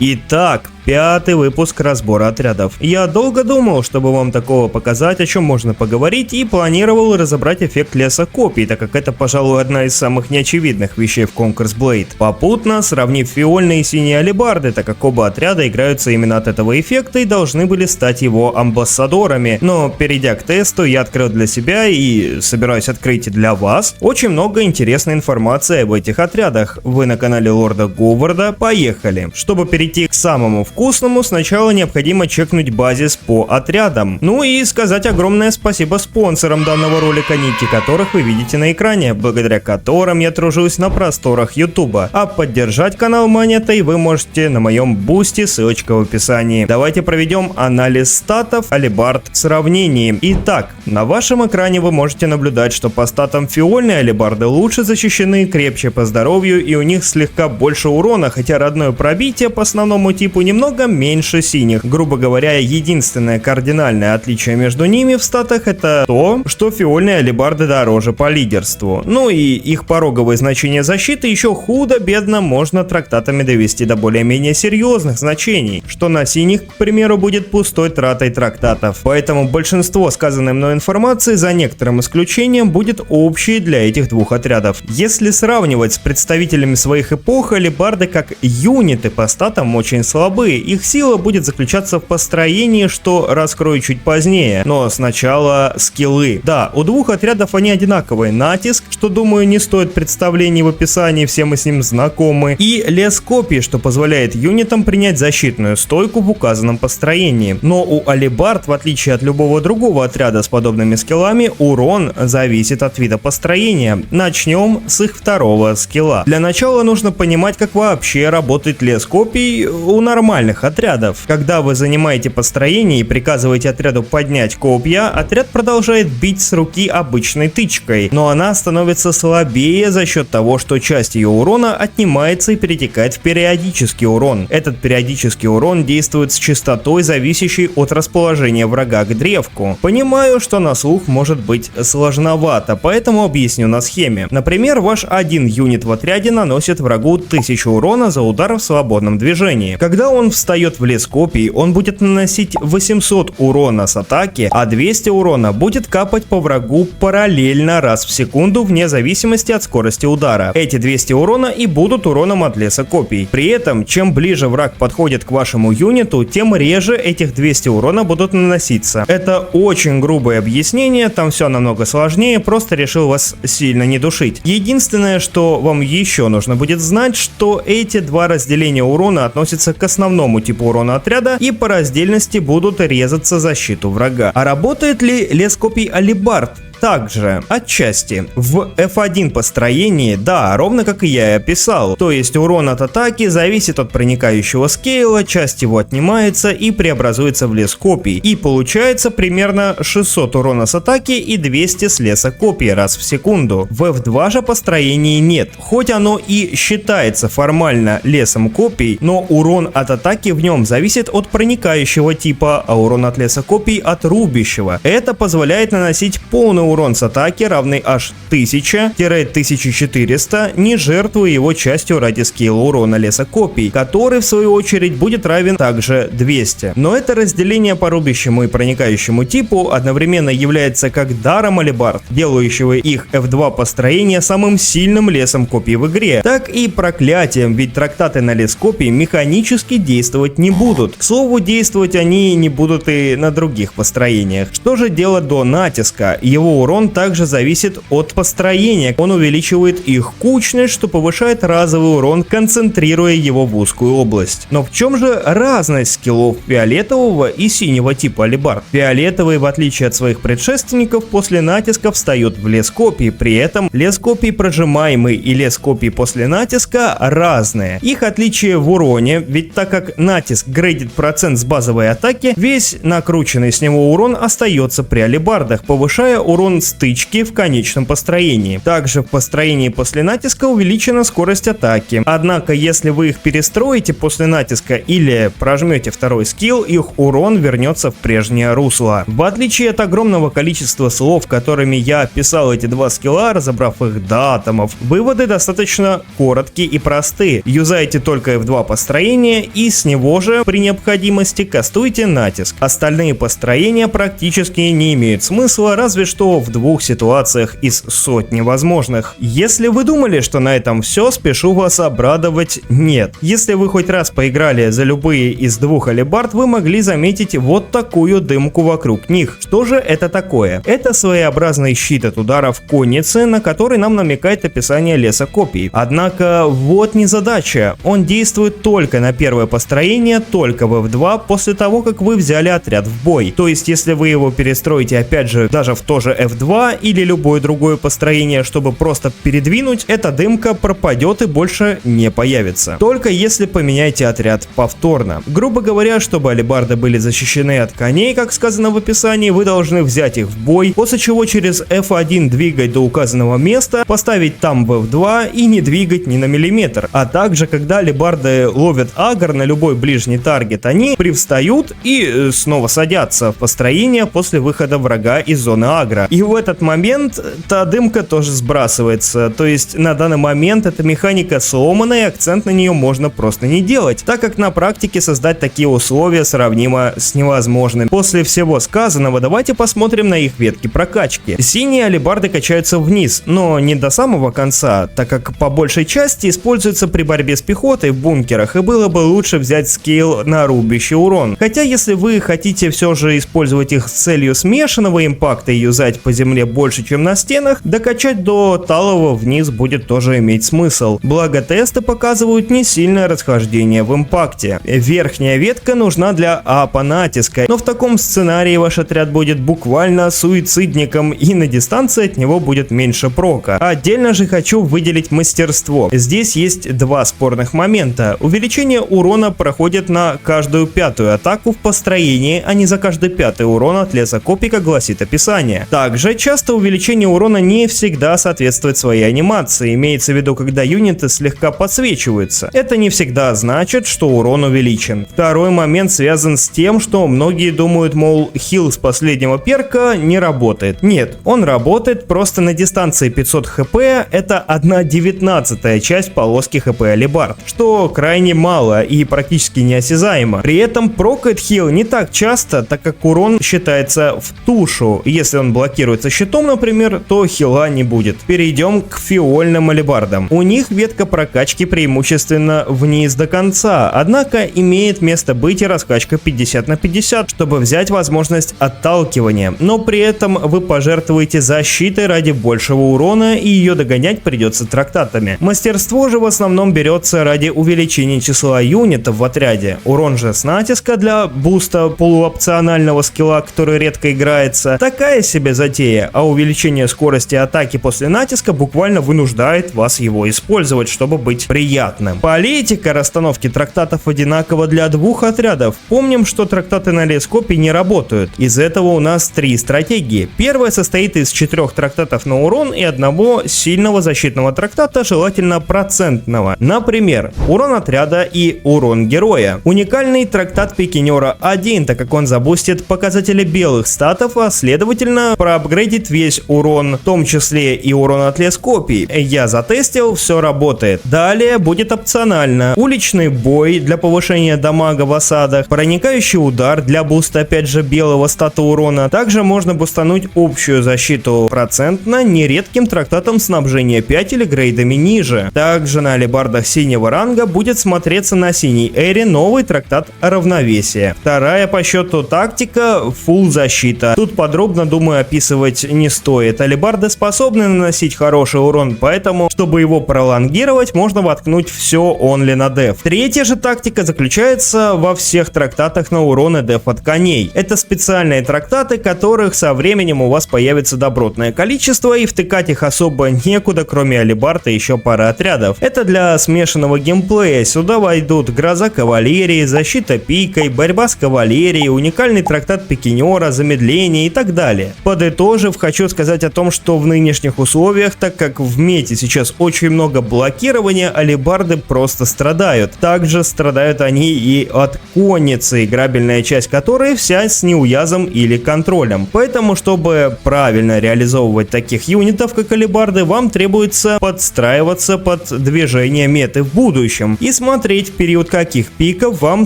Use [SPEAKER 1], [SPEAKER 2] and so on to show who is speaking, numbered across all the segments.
[SPEAKER 1] Итак, 5-й выпуск разбора отрядов. Я долго думал, чтобы вам такого показать, о чем можно поговорить, и планировал разобрать эффект леса копий, так как это, пожалуй, одна из самых неочевидных вещей в Conquer's Blade. Попутно сравнив фиольные и синие алебарды, так как оба отряда играются именно от этого эффекта и должны были стать его амбассадорами. Но перейдя к тесту, я открыл для себя и собираюсь открыть и для вас очень много интересной информации об этих отрядах. Вы на канале Лорда Говарда, поехали! Чтобы перейти к самому вкусному, сначала необходимо чекнуть базис по отрядам. Ну и сказать огромное спасибо спонсорам данного ролика, ники которых вы видите на экране, благодаря которым я тружусь на просторах ютуба. А поддержать канал монетой вы можете на моем бусте, ссылочка в описании. Давайте проведем анализ статов алебард в сравнении. Итак, на вашем экране вы можете наблюдать, что по статам фиольные алебарды лучше защищены, крепче по здоровью и у них слегка больше урона, хотя родное пробитие по основному типу немного меньше синих. Грубо говоря, единственное кардинальное отличие между ними в статах это то, что фиольные алебарды дороже по лидерству. Ну и их пороговые значения защиты еще худо-бедно можно трактатами довести до более-менее серьезных значений, что на синих, к примеру, будет пустой тратой трактатов. Поэтому большинство сказанной мной информации, за некоторым исключением, будет общей для этих двух отрядов. Если сравнивать с представителями своих эпох, алебарды как юниты по статам очень слабые, их сила будет заключаться в построении, что раскрою чуть позднее, но сначала скиллы. Да, у двух отрядов они одинаковые: натиск, что думаю не стоит представлений в описании, все мы с ним знакомы, и лес копий, что позволяет юнитам принять защитную стойку в указанном построении. Но у алебард, в отличие от любого другого отряда с подобными скиллами, урон зависит от вида построения. Начнем с их второго скилла. Для начала нужно понимать, как вообще работает лес копий у нормальных отрядов. Когда вы занимаете построение и приказываете отряду поднять копья, отряд продолжает бить с руки обычной тычкой, но она становится слабее за счет того, что часть ее урона отнимается и перетекает в периодический урон. Этот периодический урон действует с частотой, зависящей от расположения врага к древку. Понимаю, что на слух может быть сложновато, поэтому объясню на схеме. Например, ваш один юнит в отряде наносит врагу 1000 урона за удар в свободном движении. Когда он встает в лес копий, он будет наносить 800 урона с атаки, а 200 урона будет капать по врагу параллельно раз в секунду вне зависимости от скорости удара. Эти 200 урона и будут уроном от леса копий. При этом, чем ближе враг подходит к вашему юниту, тем реже этих 200 урона будут наноситься. Это очень грубое объяснение, там все намного сложнее, просто решил вас сильно не душить. Единственное, что вам еще нужно будет знать, что эти два разделения урона относятся к основному типу урона отряда и по раздельности будут резаться защиту врага. А работает ли лес копий алебард? Также, отчасти. В F1 построении, да, ровно как и я и описал. То есть урон от атаки зависит от проникающего скейла, часть его отнимается и преобразуется в лес копий. И получается примерно 600 урона с атаки и 200 с леса копий раз в секунду. В F2 же построении нет. Хоть оно и считается формально лесом копий, но урон от атаки в нем зависит от проникающего типа, а урон от леса копий от рубящего. Это позволяет наносить полный урон с атаки, равный аж 1000-1400, не жертвуя его частью ради скилла урона леса копий, который в свою очередь будет равен также 200. Но это разделение по рубящему и проникающему типу одновременно является как даром алебард, делающего их F2 построение самым сильным лесом копий в игре, так и проклятием, ведь трактаты на лес копий механически действовать не будут. К слову, действовать они не будут и на других построениях. Что же делать до натиска? Его урон также зависит от построения. Он увеличивает их кучность, что повышает разовый урон, концентрируя его в узкую область. Но в чем же разность скиллов фиолетового и синего типа алебард? Фиолетовые, в отличие от своих предшественников, после натиска встают в лес копий. При этом лес копий прожимаемый и лес копий после натиска разные. Их отличие в уроне, ведь так как натиск грейдит процент с базовой атаки, весь накрученный с него урон остается при алебардах, повышая урон урон стычки в конечном построении. Также в построении после натиска увеличена скорость атаки. Однако, если вы их перестроите после натиска или прожмете второй скилл, их урон вернется в прежнее русло. В отличие от огромного количества слов, которыми я описал эти два скилла, разобрав их до атомов, выводы достаточно короткие и простые. Юзайте только F2 построение и с него же при необходимости кастуйте натиск. Остальные построения практически не имеют смысла, разве что в двух ситуациях из сотни возможных. Если вы думали, что на этом все, спешу вас обрадовать, нет. Если вы хоть раз поиграли за любые из двух алебард, вы могли заметить вот такую дымку вокруг них. Что же это такое? Это своеобразный щит от ударов конницы, на который нам намекает описание леса копий. Однако вот незадача. Он действует только на первое построение, только в F2 после того, как вы взяли отряд в бой. То есть, если вы его перестроите опять же даже в то же F2 или любое другое построение, чтобы просто передвинуть, эта дымка пропадет и больше не появится. Только если поменяете отряд повторно. Грубо говоря, чтобы алебарды были защищены от коней, как сказано в описании, вы должны взять их в бой, после чего через F1 двигать до указанного места, поставить там в F2 и не двигать ни на миллиметр. А также, когда алебарды ловят агр на любой ближний таргет, они привстают и снова садятся в построение после выхода врага из зоны агро. И в этот момент та дымка тоже сбрасывается. То есть на данный момент эта механика сломана и акцент на нее можно просто не делать, так как на практике создать такие условия сравнимо с невозможным. После всего сказанного давайте посмотрим на их ветки прокачки. Синие алебарды качаются вниз, но не до самого конца, так как по большей части используются при борьбе с пехотой в бункерах, и было бы лучше взять скилл на рубящий урон. Хотя если вы хотите все же использовать их с целью смешанного импакта и юзать по земле больше, чем на стенах, докачать до талого вниз будет тоже иметь смысл. Благо тесты показывают не сильное расхождение в импакте. Верхняя ветка нужна для апа натиска, но в таком сценарии ваш отряд будет буквально суицидником и на дистанции от него будет меньше прока. Отдельно же хочу выделить мастерство. Здесь есть два спорных момента. Увеличение урона проходит на каждую пятую атаку в построении, а не за каждый пятый урон от леса копий, как гласит описание. Также часто увеличение урона не всегда соответствует своей анимации, имеется в виду, когда юниты слегка подсвечиваются. Это не всегда значит, что урон увеличен. Второй момент связан с тем, что многие думают, мол, хил с последнего перка не работает. Нет, он работает, просто на дистанции 500 хп это 1/19 часть полоски хп алебард, что крайне мало и практически неосязаемо. При этом прокает хил не так часто, так как урон считается в тушу. Если он блокируется щитом, например, то хила не будет. Перейдем к фиольным алебардам. У них ветка прокачки преимущественно вниз до конца, однако имеет место быть и раскачка 50 на 50, чтобы взять возможность отталкивания, но при этом вы пожертвуете защитой ради большего урона и ее догонять придется трактатами. Мастерство же в основном берется ради увеличения числа юнитов в отряде. Урон же с натиска для буста полуопционального скилла, который редко играется, такая себе затея, а увеличение скорости атаки после натиска буквально вынуждает вас его использовать, чтобы быть приятным. Политика расстановки трактатов одинакова для двух отрядов. Помним, что трактаты на лес копий не работают. Из этого у нас три стратегии. Первая состоит из 4 трактатов на урон и одного сильного защитного трактата, желательно процентного. Например, урон отряда и урон героя. Уникальный трактат пикинера 1, так как он забустит показатели белых статов, а следовательно проапгрейдит весь урон, в том числе и урон от лес копий. Я затестил, все работает. Далее будет опционально. Уличный бой для повышения дамага в осадах, проникающий удар для буста опять же белого стата урона. Также можно бустануть общую защиту процентно нередким трактатом снабжения 5 или грейдами ниже. Также на алебардах синего ранга будет смотреться на синей эре новый трактат равновесия. Вторая по счету тактика — фулл защита. Тут подробно, думаю, описывать не стоит. Алебарды способны наносить хороший урон, поэтому, чтобы его пролонгировать, можно воткнуть все онли на деф. Третья же тактика заключается во всех трактатах на урон и деф от коней. Это специальные трактаты, которых со временем у вас появится добротное количество, и втыкать их особо некуда, кроме алебард и еще пары отрядов. Это для смешанного геймплея. Сюда войдут гроза кавалерии, защита пикой, борьба с кавалерией, уникальный трактат пикинера, замедление и так далее. Под тоже хочу сказать о том, что в нынешних условиях, так как в мете сейчас очень много блокирования, алибарды просто страдают. Также страдают они и от конницы, играбельная часть которой вся с неуязом или контролем. Поэтому, чтобы правильно реализовывать таких юнитов, как алибарды, вам требуется подстраиваться под движение меты в будущем и смотреть, в период каких пиков вам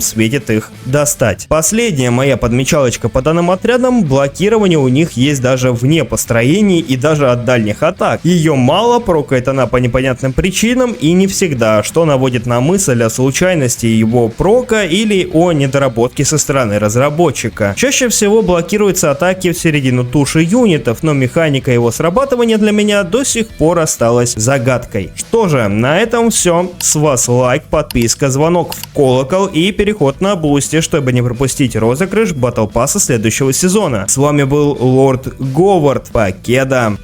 [SPEAKER 1] светит их достать. Последняя моя подмечалочка по данным отрядам: блокирование у них есть даже вне построений и даже от дальних атак. Ее мало, прокает она по непонятным причинам и не всегда, что наводит на мысль о случайности его прока или о недоработке со стороны разработчика. Чаще всего блокируются атаки в середину туши юнитов, но механика его срабатывания для меня до сих пор осталась загадкой. Что же, на этом все. С вас лайк, подписка, звонок в колокол и переход на Бусти, чтобы не пропустить розыгрыш Battle Pass следующего сезона. С вами был Лорд Говард. Покеда.